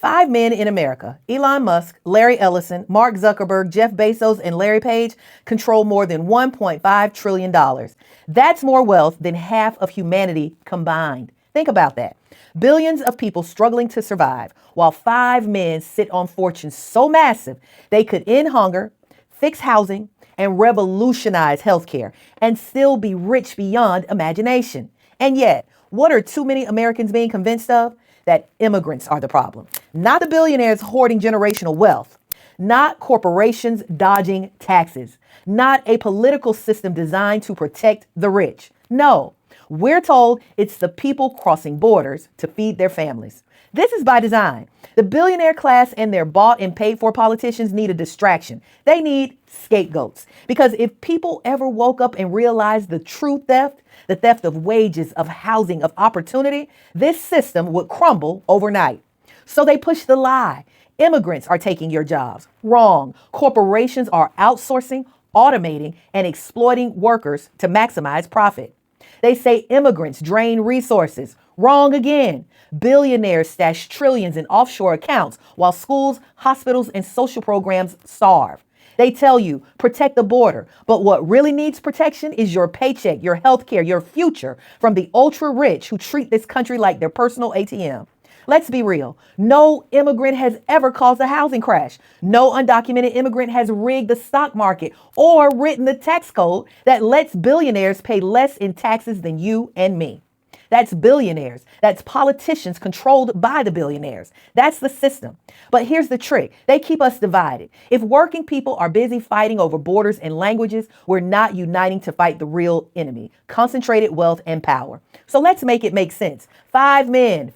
Five men in America, Elon Musk, Larry Ellison, Mark Zuckerberg, Jeff Bezos, and Larry Page, control more than $1.5 trillion. That's more wealth than half of humanity combined. Think about that. Billions of people struggling to survive, while five men sit on fortunes so massive they could end hunger, fix housing, and revolutionize healthcare, and still be rich beyond imagination. And yet, what are too many Americans being convinced of? That immigrants are the problem. Not the billionaires hoarding generational wealth. Not corporations dodging taxes. Not a political system designed to protect the rich. No, we're told it's the people crossing borders to feed their families. This is by design. The billionaire class and their bought and paid for politicians need a distraction. They need scapegoats. Because if people ever woke up and realized the true theft, the theft of wages, of housing, of opportunity, this system would crumble overnight. So they push the lie. Immigrants are taking your jobs. Wrong. Corporations are outsourcing, automating, and exploiting workers to maximize profit. They say immigrants drain resources. Wrong again. Billionaires stash trillions in offshore accounts while schools, hospitals, and social programs starve. They tell you, protect the border. But what really needs protection is your paycheck, your health care, your future from the ultra rich who treat this country like their personal ATM. Let's be real. No immigrant has ever caused a housing crash. No undocumented immigrant has rigged the stock market or written the tax code that lets billionaires pay less in taxes than you and me. That's billionaires. That's politicians controlled by the billionaires. That's the system. But here's the trick. They keep us divided. If working people are busy fighting over borders and languages, we're not uniting to fight the real enemy, concentrated wealth and power. So let's make it make sense. Five men,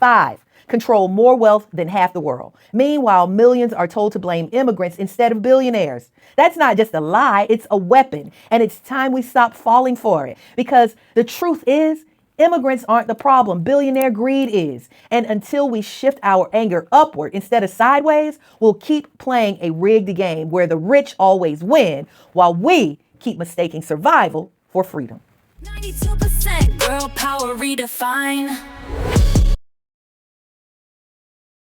control more wealth than half the world. Meanwhile, millions are told to blame immigrants instead of billionaires. That's not just a lie, it's a weapon. And it's time we stop falling for it. Because the truth is, immigrants aren't the problem. Billionaire greed is. And until we shift our anger upward instead of sideways, we'll keep playing a rigged game where the rich always win while we keep mistaking survival for freedom. 92% girl power redefined.